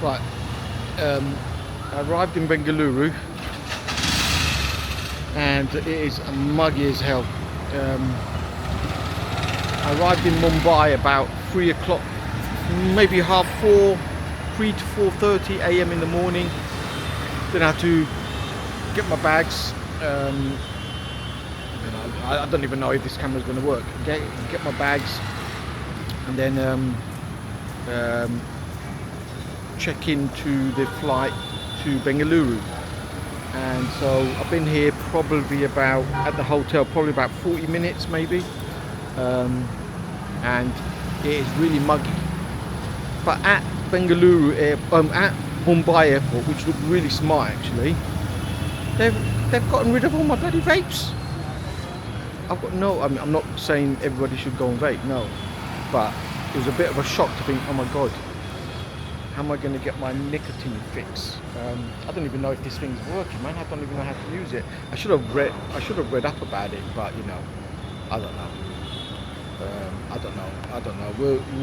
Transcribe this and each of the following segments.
Right, I arrived in Bengaluru and it is muggy as hell. I arrived in Mumbai about 3 o'clock, maybe half 4, 3 to 4:30 a.m. in the morning. Then I had to get my bags. I don't even know if this camera is going to work. Get my bags and then check into the flight to Bengaluru. And so I've been here probably at the hotel probably about 40 minutes maybe, and it is really muggy. But at Bengaluru, at Mumbai airport, which looked really smart actually, they've gotten rid of all my bloody vapes. I'm not saying everybody should go and vape, no, but it was a bit of a shock to think, oh my god, how am I going to get my nicotine fix? I don't even know if this thing's working, man. I don't even know how to use it. I should have read up about it, but you know, I don't know. I don't know.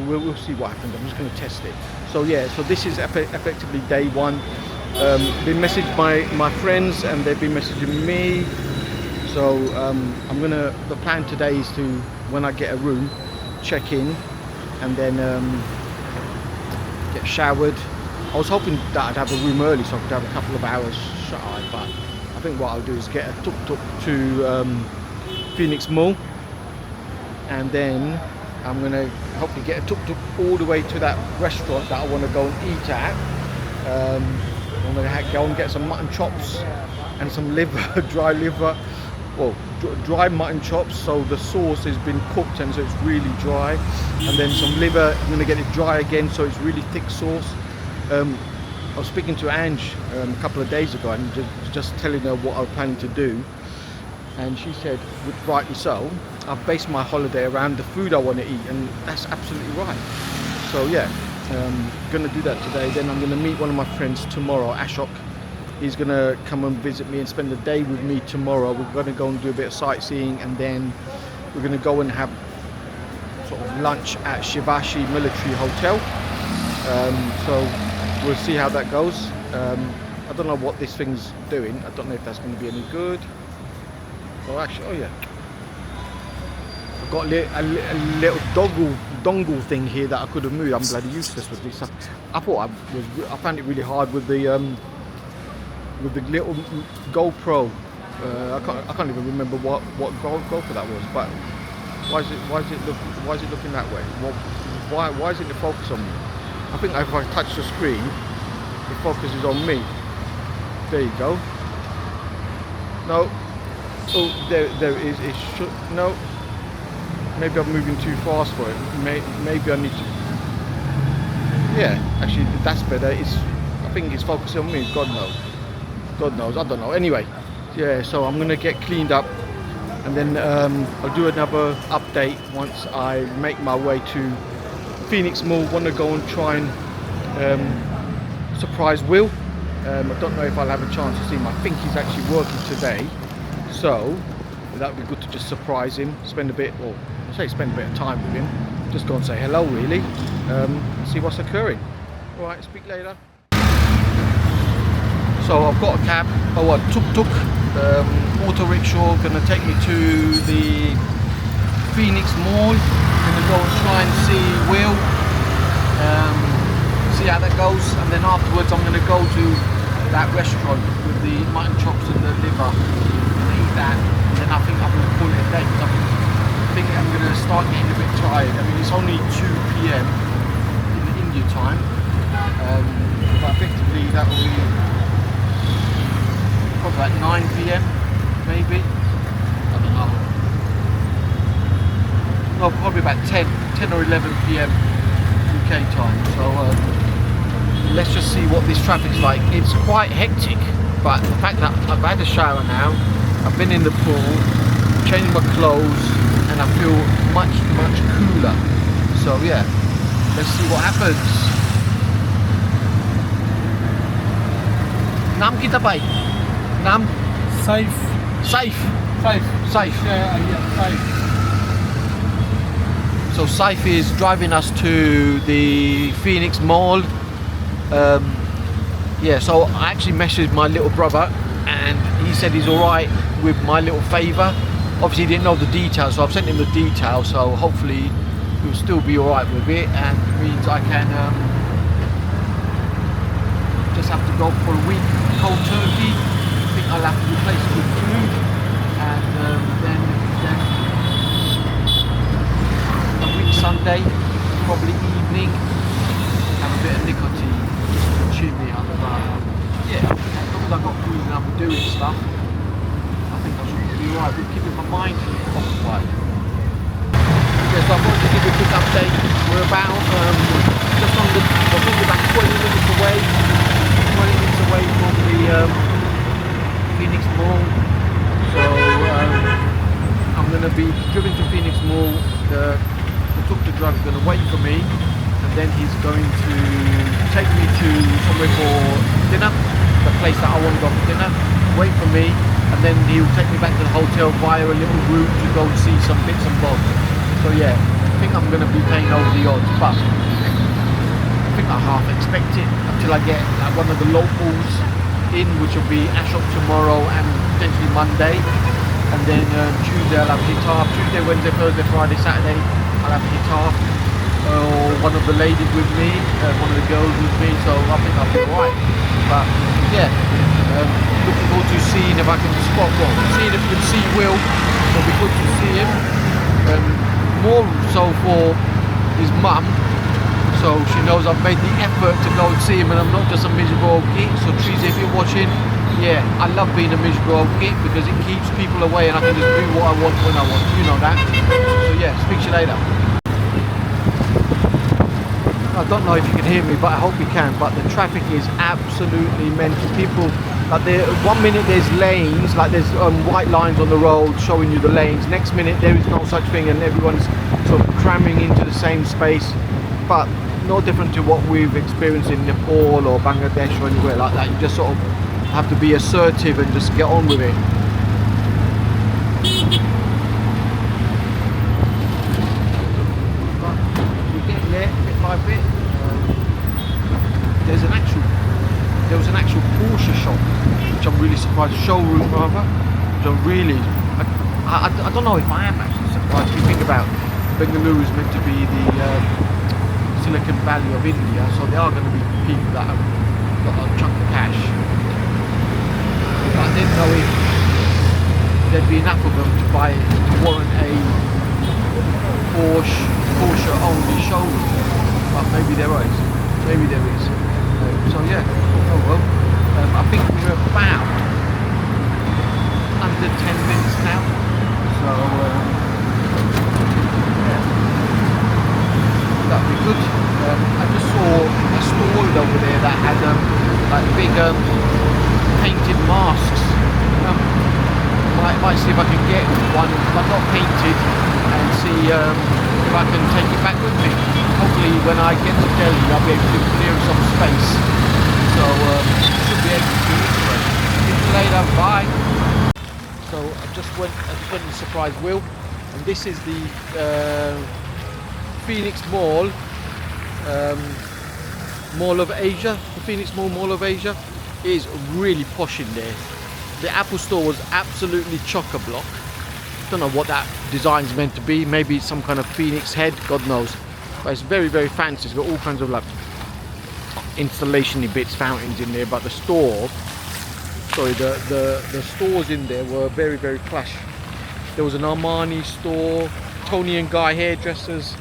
We'll see what happens. I'm just going to test it. So yeah, so this is effectively day one. Been messaged by my friends and they've been messaging me. So the plan today is to, when I get a room, check in and then get showered. I was hoping that I'd have a room early so I could have a couple of hours shut eye, but I think what I'll do is get a tuk-tuk to Phoenix Mall, and then I'm going to hopefully get a tuk-tuk all the way to that restaurant that I want to go and eat at. I'm going to go and get some mutton chops and some liver, dry liver, well, dry mutton chops, so the sauce has been cooked and so it's really dry, and then some liver. I'm going to get it dry again so it's really thick sauce. I was speaking to Ange a couple of days ago and just telling her what I was planning to do, and she said, which rightly so, I've based my holiday around the food I want to eat, and that's absolutely right. So yeah, going to do that today. Then I'm going to meet one of my friends tomorrow, Ashok. He's going to come and visit me and spend the day with me tomorrow. We're going to go and do a bit of sightseeing, and then we're going to go and have sort of lunch at Shivaji Military Hotel. So we'll see how that goes. I don't know what this thing's doing. I don't know if that's going to be any good. Oh, actually, oh yeah. I've got a little dongle thing here that I could have moved. I'm bloody useless with this. I found it really hard with the little GoPro. I can't even remember what GoPro that was. But why is it looking that way? Why isn't it focus on me? I think if I touch the screen, it focuses on me. There you go. No. Oh, there it is. It should. No. Maybe I'm moving too fast for it. Maybe I need to. Yeah, actually, that's better. I think it's focusing on me. God knows. God knows. I don't know. Anyway, yeah. So I'm gonna get cleaned up, and then I'll do another update once I make my way to Phoenix Mall. Want to go and try and surprise Will. I don't know if I'll have a chance to see him. I think he's actually working today, so that would be good to just surprise him, spend a bit of time with him, just go and say hello really, see what's occurring. Alright, speak later. So I've got a cab, a tuk-tuk, auto rickshaw, gonna take me to the Phoenix Mall. Gonna go and try and see Will, see how that goes, and then afterwards I'm gonna go to that restaurant with the mutton chops and the liver and eat that, and then I think I'm gonna call it a day, because I think I'm gonna start getting a bit tired. I mean, it's only 2 p.m. in the India time, but effectively that will be probably about 9 p.m. maybe. I don't know. No, probably about 10 or 11 p.m. UK time. So let's just see what this traffic's like. It's quite hectic, but the fact that I've had a shower now, I've been in the pool, changed my clothes, and I feel much cooler. So yeah, let's see what happens. Naam kita bhai? Naam? Safe. Yeah, safe. So Saif is driving us to the Phoenix Mall. Yeah, so I actually messaged my little brother, and he said he's alright with my little favour. Obviously, he didn't know the details, so I've sent him the details. So hopefully, he'll still be alright with it, and means I can just have to go for a week cold turkey. I think I'll have to replace it with food, and then a week Sunday, probably evening, have a bit of nicotine just to cheer me up. Yeah, as long as I've got food and I'm doing stuff, I think I should be alright. We're keeping my mind occupied. Yeah, so I wanted to give you a quick update. We're about just on the, I think about 20 minutes away. 20 minutes away from the Phoenix Mall. So I'm going to be driven to Phoenix Mall. The tuk-tuk driver is going to wait for me, and then he's going to take me to somewhere for dinner, the place that I want to go for dinner, wait for me, and then he'll take me back to the hotel via a little route to go and see some bits and bobs. So yeah, I think I'm going to be playing over the odds, but I think I half expect it until I get one of the locals in, which will be Ashok tomorrow and potentially Monday, and then Tuesday I'll have guitar. Tuesday, Wednesday, Thursday, Friday, Saturday I'll have guitar, or one of the ladies with me, one of the girls with me, so I think I'll be alright. But yeah, looking forward to seeing if I can spot, well, seeing if we can see Will. It'll be good to see him. More so for his mum, so she knows I've made the effort to go and see him and I'm not just a miserable old git. So Teresa, if you're watching, yeah, I love being a miserable old git because it keeps people away and I can just do what I want when I want, you know that. So yeah, speak to you later. I don't know if you can hear me, but I hope you can, but the traffic is absolutely mental. People, like there, 1 minute there's lanes, like there's white lines on the road showing you the lanes. Next minute there is no such thing and everyone's sort of cramming into the same space. But no different to what we've experienced in Nepal or Bangladesh or anywhere like that. You just sort of have to be assertive and just get on with it. But we're getting there bit by bit. There was an actual Porsche shop, which I'm really surprised, showroom rather, which I'm really, I don't know if I am actually surprised. If you think about Bengaluru is meant to be the Silicon Valley of India, so there are going to be people that have got a chunk of cash. But I didn't know if there'd be enough of them to buy, to warrant a Porsche only showroom. But maybe there is. Maybe there is. So yeah, oh well. I think we're about under 10 minutes now. So yeah, that'd be good. I just saw a store over there that had like big painted masks. Might see if I can get one, but not painted, and see if I can take it back with me. Hopefully when I get to Delhi I'll be able to clear some space. So should be able to. See you later, bye. So I just went to surprise Will, and this is the Phoenix Mall, Mall of Asia. The Phoenix Mall of Asia is really posh in there. The Apple Store was absolutely chock-a-block. Don't know what that design's meant to be. Maybe it's some kind of phoenix head, God knows. But it's very, very fancy. It's got all kinds of like installation-y bits, fountains in there. But the store, sorry, the stores in there were very, very plush. There was an Armani store, Tony and Guy hairdressers.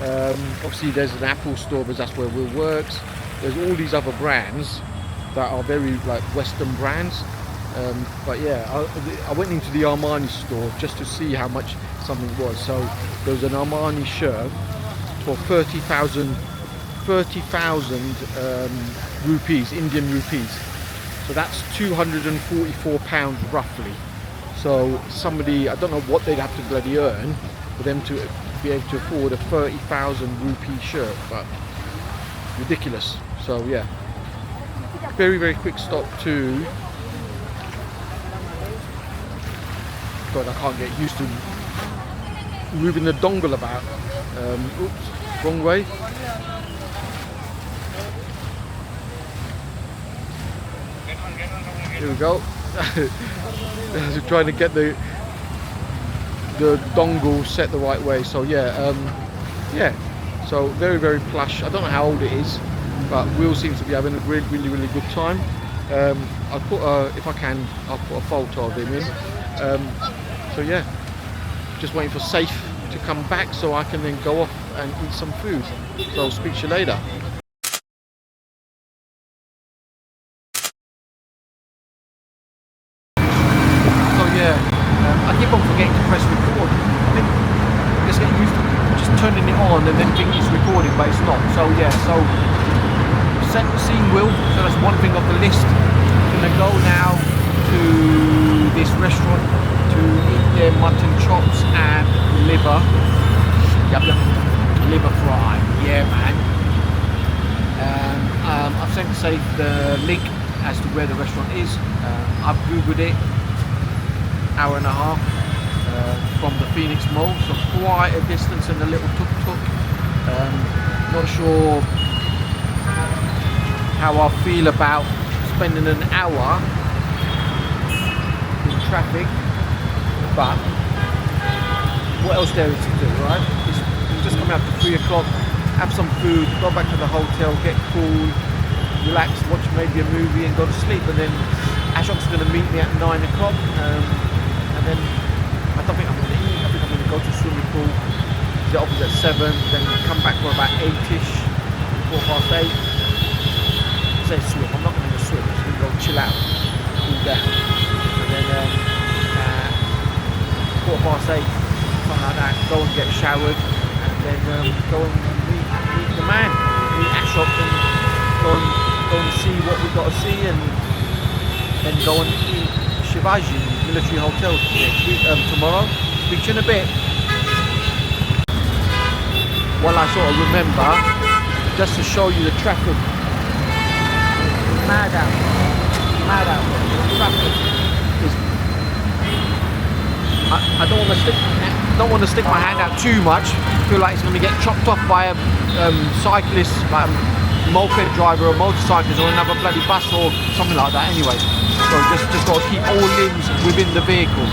Obviously there's an Apple store because that's where Will works. There's all these other brands that are very like Western brands. But yeah, I went into the Armani store just to see how much something was. So there was an Armani shirt for 30,000 rupees, Indian rupees. So that's £244 roughly. So somebody, I don't know what they'd have to bloody earn for them to be able to afford a 30,000 rupee shirt, but ridiculous. So yeah, very, very quick stop to, God, I can't get used to moving the dongle about. Oops, wrong way. Here we go. Trying to get the dongle set the right way. So yeah, yeah. So very, very plush. I don't know how old it is, but Will seems to be having a really, really, really good time. I'll put if I can, I'll put a photo of him in. So yeah, just waiting for Safe to come back so I can then go off and eat some food. So I'll speak to you later. So yeah, I keep on forgetting to press record. I think I'm just getting used to just turning it on and then thinking it's recording, but it's not. So yeah, so seeing Will, so that's one thing off the list. I'm gonna go now to this restaurant to eat their mutton chops and liver. Yep, liver fry. Yeah, man. I've sent Safe the link as to where the restaurant is. I've googled it. Hour and a half from the Phoenix Mall, so quite a distance in a little tuk-tuk. Not sure how I feel about spending an hour in traffic, but what else there is to do, right? It's just come out to 3 o'clock, have some food, go back to the hotel, get cool, relax, watch maybe a movie and go to sleep. And then Ashok's going to meet me at 9 o'clock, and then I don't think I'm going to eat. I think I'm going to go to swimming pool. It opens at 7, then come back for about 8ish, 8:15. Say swim, I'm not going to swim, I'm just going to go chill out, cool down. And then 8:15, something like that, go and get showered, and then go and meet the man, meet Ashok, and go and see what we've got to see, and then go and eat Shivaji Military Hotel tomorrow. Speak to you in a bit. While I sort of remember, just to show you the traffic. Mad out. The traffic is. I don't want to stick my hand out too much. I feel like it's going to get chopped off by a cyclist, like a moped driver, or a motorcyclist, or another bloody bus or something like that. Anyway, so just got to keep all limbs within the vehicle.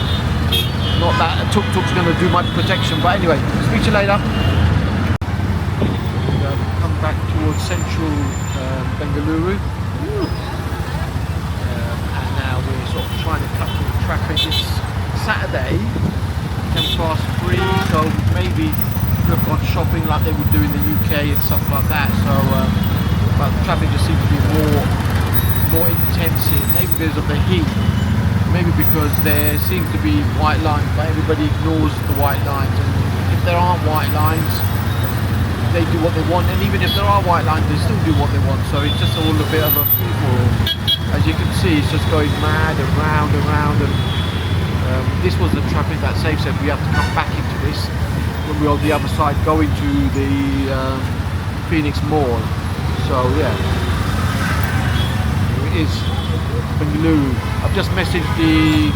Not that a tuk-tuk's going to do much protection, but anyway, speak to you later. Come back towards central Bengaluru. And now we're sort of trying to cut through the traffic. It's Saturday, 3:10, so maybe we've gone shopping like they would do in the UK and stuff like that. So, but the traffic just seems to be more intense here. Maybe because of the heat. Maybe because there seems to be white lines, but everybody ignores the white lines. And if there aren't white lines, they do what they want. And even if there are white lines, they still do what they want. So it's just all a bit of a free-for-all. As you can see, it's just going mad and round and round. And this was the traffic that Safe said we have to come back into this when we're on the other side going to the Phoenix Mall. So yeah, here it is, Bengaluru. I've just messaged the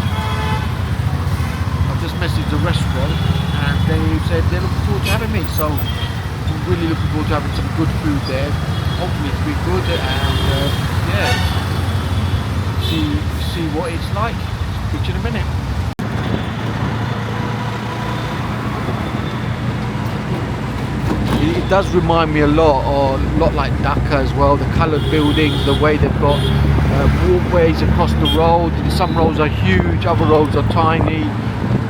restaurant, and they said they're looking forward to having me. So I'm really looking forward to having some good food there. Hopefully it'll be good, and yeah, see what it's like. Speak to you in a minute. It does remind me a lot like Dhaka as well. The coloured buildings, the way they've got walkways across the road. Some roads are huge, other roads are tiny.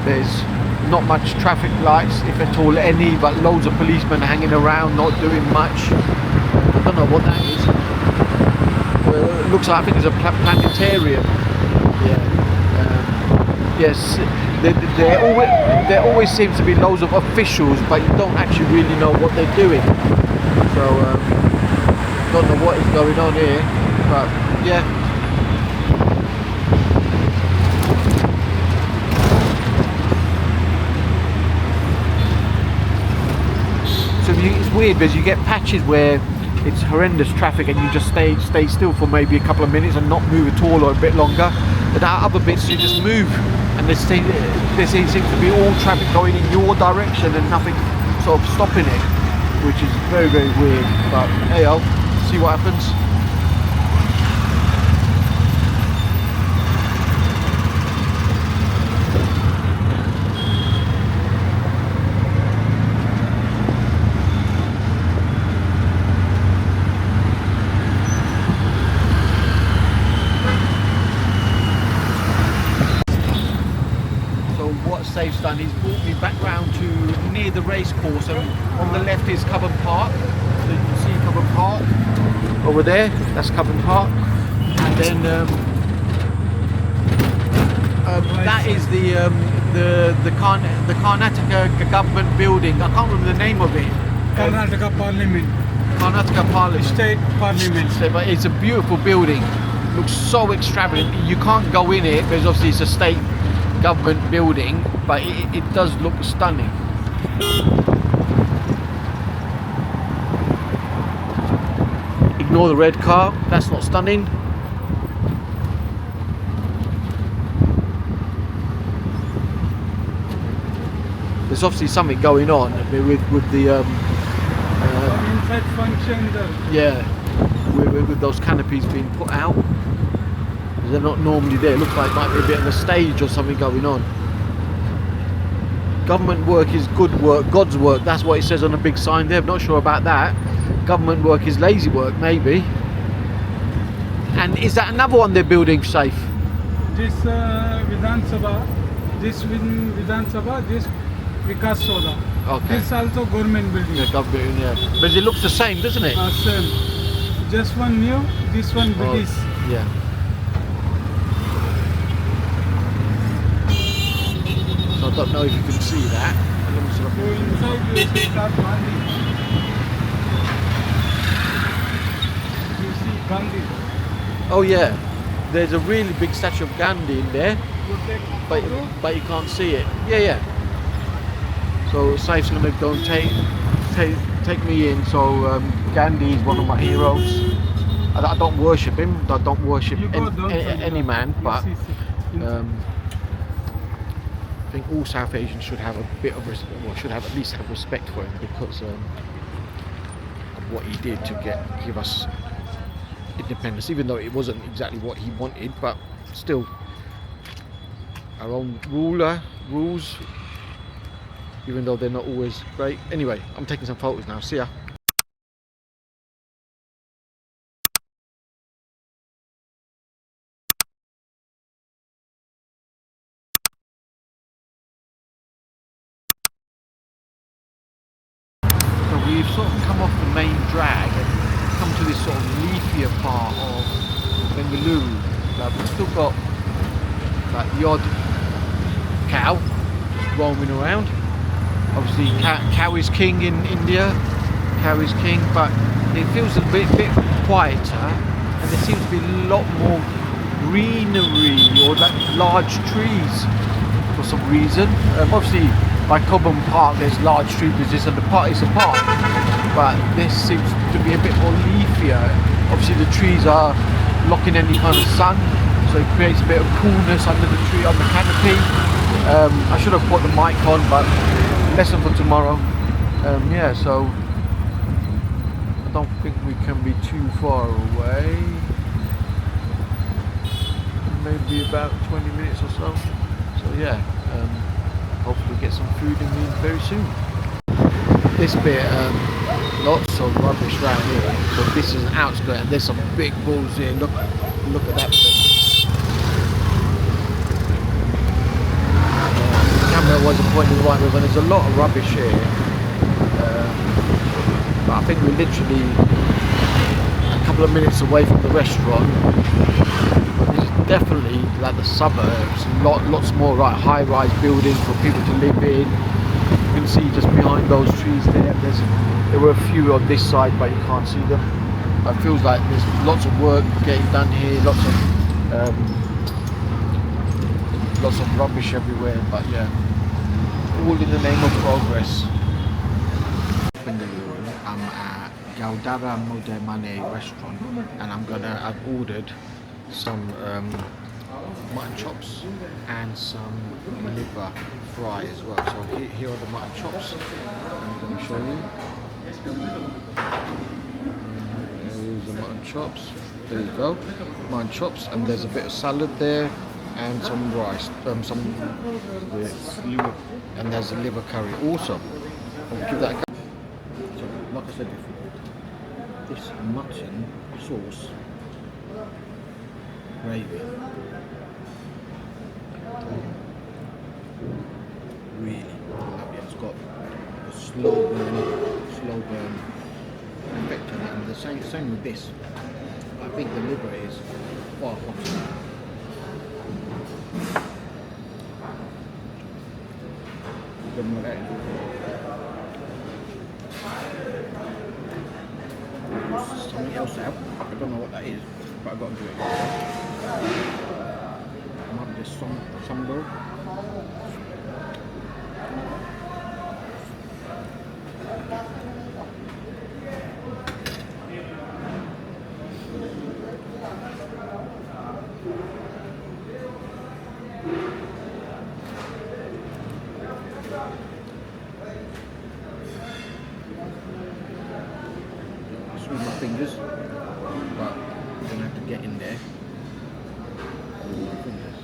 There's not much traffic lights, if at all any, but loads of policemen hanging around, not doing much. I don't know what that is. Well, it looks like, I think it's a planetarium. Yeah. Yes. There always seems to be loads of officials, but you don't actually really know what they're doing. So don't know what is going on here, but yeah. So it's weird because you get patches where it's horrendous traffic and you just stay still for maybe a couple of minutes and not move at all, or a bit longer. But at other bits you just move, and there seems to be all traffic going in your direction and nothing sort of stopping it, which is very, very weird. But hey, I'll see what happens. done, he's brought me back round to near the race course, and on the left is Covent Park. So you can see Covent Park over there. That's Covent Park, and then that is the Karnataka government building. I can't remember the name of it. Karnataka Parliament. Karnataka Parliament. State Parliament. But it's a beautiful building. Looks so extravagant. You can't go in it because obviously it's a state government building, but it does look stunning. Ignore the red car. That's not stunning. There's obviously something going on with the inside function. yeah, with those canopies being put out. They're not normally there. It looks like it might be a bit of a stage or something going on. Government work is good work, God's work. That's what it says on a big sign there. I'm not sure about that. Government work is lazy work, maybe. And is that another one they're building safe? This Vidhan Sabha, this Vidhan Sabha, this Vikas Soda. Okay. This also government building. Yeah, government, yeah. But it looks the same, doesn't it? Same. Just one new, this one British. Yeah. So I don't know if you can see that. Let me sort of- So inside you see Gandhi. You see Gandhi. Oh yeah, there's a really big statue of Gandhi in there, but you can't see it. Yeah. So Saif's gonna go and take me in. So Gandhi is one of my heroes. I don't worship him. I don't worship any man, but I think all South Asians should have a bit of respect, or should have at least have respect for him because of what he did to give us independence. Even though it wasn't exactly what he wanted, but still, our own rules. Even though they're not always great. Anyway, I'm taking some photos now. See ya. So we've sort of come off the main drag and come to this sort of leafier part of Bengaluru. We've still got that the odd cow just roaming around. Obviously, cow is king in India. Cow is king, but it feels a bit quieter, and there seems to be a lot more greenery or like large trees for some reason. Obviously, by Cobham Park, there's large trees because it's a park, but this seems to be a bit more leafier. Obviously, the trees are blocking any kind of sun, so it creates a bit of coolness under the tree, on the canopy. I should have put the mic on, but lesson for tomorrow. Yeah, so I don't think we can be too far away. Maybe about 20 minutes or so. So yeah, hopefully get some food in me very soon. This bit, lots of rubbish around here. So this is an outskirt, and there's some big bulls here. Look at that bit. Camera wasn't pointing the right way, but there's a lot of rubbish here. But I think we're literally a couple of minutes away from the restaurant. This is definitely like the suburbs. Lots more high-rise buildings for people to live in. You can see just behind those trees there. There were a few on this side, but you can't see them. It feels like there's lots of work getting done here. Lots of rubbish everywhere. But yeah, all in the name of progress. I'm at Gaudara Modemane restaurant, and I've ordered some mutton chops and some liver fry as well. So here are the mutton chops. I'm going to show you. There's the mutton chops. There you go, mutton chops, and there's a bit of salad there, and some rice, and there's a liver curry also. I'll give that a go. So, like I said before, this mutton sauce gravy, really lovely. It's got a slow burn effect on it, and the same with this. I think the liver is far hotter. Don't know what that is. Something else out. I don't know what that is, but I've got to do it. Might be just some bird. With my fingers, but I'm gonna have to get in there. With my fingers.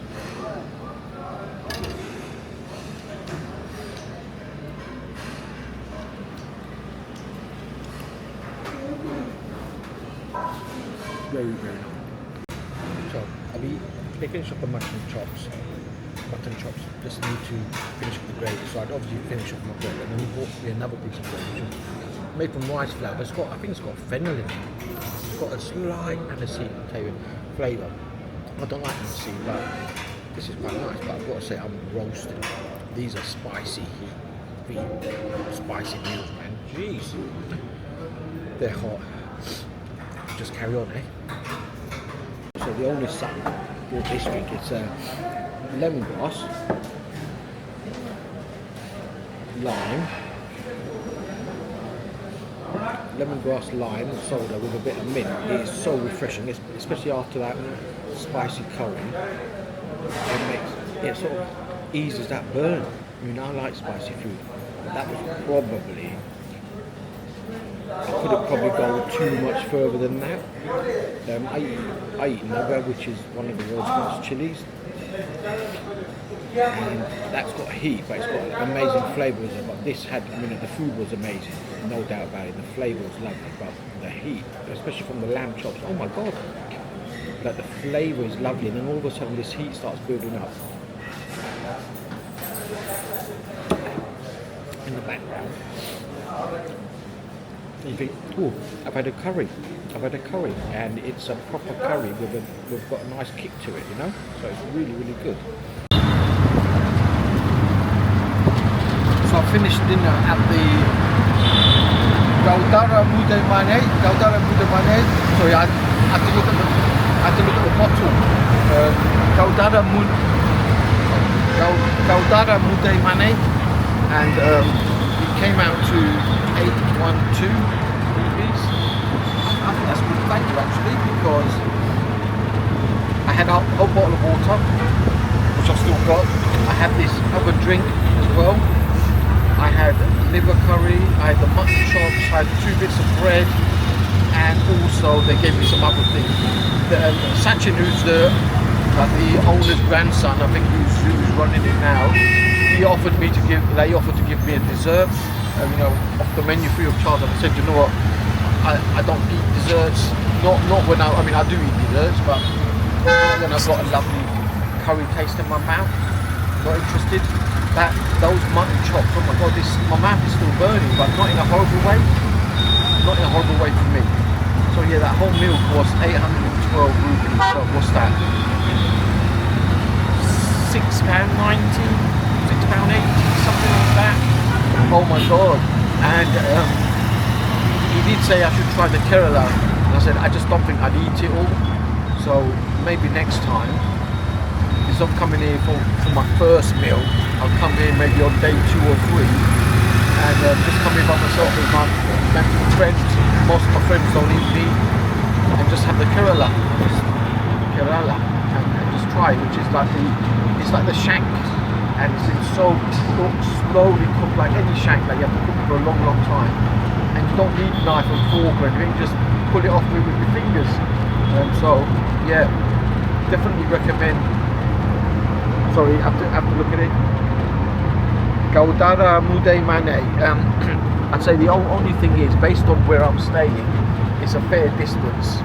Very nice. So they finished up the mutton chops. Just need to finish up the gravy. So I'd obviously finish up my bread, and then we bought me another piece of bread, which is made from rice flour. It's got, I think it's got fennel in it. It's got a slight aniseed flavour. I don't like aniseed, but this is quite nice. But I've got to say, I'm roasting. These are spicy spicy meals, man. Jeez, they're hot. Just carry on, eh? So the oldest son bought this drink. It's lemongrass, lime soda with a bit of mint. It is so refreshing, especially after that spicy curry. It sort of eases that burn. I mean, I like spicy food, but that was probably, I couldn't probably go too much further than that. I eat Naga, which is one of the world's most chilies, and that's got heat, but it's got amazing flavours. But this had, I mean, the food was amazing, no doubt about it. The flavour was lovely, but the heat, especially from the lamb chops, oh my god! Like the flavour is lovely, and then all of a sudden this heat starts building up in the background. And you think, oh, I've had a curry, and it's a proper curry with got a nice kick to it, you know. So it's really, really good. So I finished dinner at the Gaudara Mude Mane. Sorry, I had to look at the bottle. Gaudara Mude Mane, and it came out to 812 rupees. I think that's good value actually, because I had a whole bottle of water, which I've still got. I had this other drink as well. I had liver curry, I had the mutton chops, I had 2 bits of bread, and also they gave me some other things. Sachin, who's the owner's grandson, I think who's running it now, they offered to give me a dessert, you know, off the menu free of charge. And I said, you know what, I don't eat desserts, not when I mean I do eat desserts, but when I've got a lovely curry taste in my mouth. Not interested. Those mutton chops, oh my god, my mouth is still burning, but not in a horrible way. Not in a horrible way for me. So yeah, that whole meal cost 812 rupees. So what's that? £6.90, £6.80, something like that. Oh my god. And he did say I should try the Kerala. And I said, I just don't think I'd eat it all. So maybe next time, instead of coming here for my first meal, I'll come here maybe on day 2 or 3 and just come here by myself with my friends. Most of my friends don't eat meat, and just have the Kerala and just try it, which is like the shank, and it's so slowly cooked like any shank. Like you have to cook it for a long time, and you don't need knife and fork or anything. Just pull it off with your fingers. So yeah, definitely recommend. Sorry, I have to look at it. Gaudara Mude Mane. I'd say the only thing is, based on where I'm staying, it's a fair distance,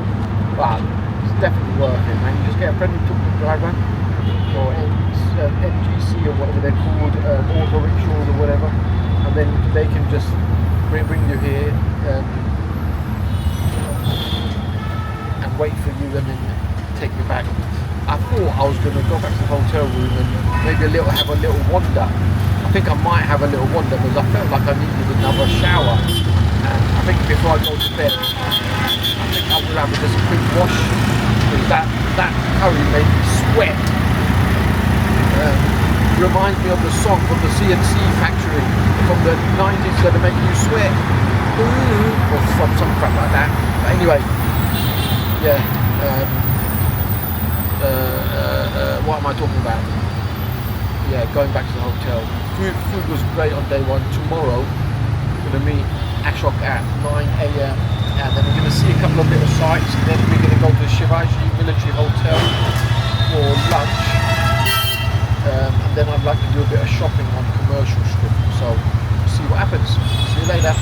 but it's definitely worth it, man. You just get a friendly tuk-tuk driver, or NGC or whatever they're called, auto rickshaws or whatever, and then they can just bring you here and wait for you and then take you back. I thought I was going to go back to the hotel room and maybe have a little wander. I think I might have a little wander because I felt like I needed another shower. And I think before I go to bed, I think I will have just a quick wash because that curry made me sweat. Reminds me of the song from the CNC factory from the 90s, gonna make you sweat. Ooh, or some crap like that. But anyway, yeah. What am I talking about? Yeah, going back to the hotel. Food was great on day one. Tomorrow, we're gonna meet Ashok at 9 a.m. and then we're gonna see a couple of little sites. And then we're gonna go to Shivaji Military Hotel for lunch. And then I'd like to do a bit of shopping on Commercial Street. So, see what happens. See you later.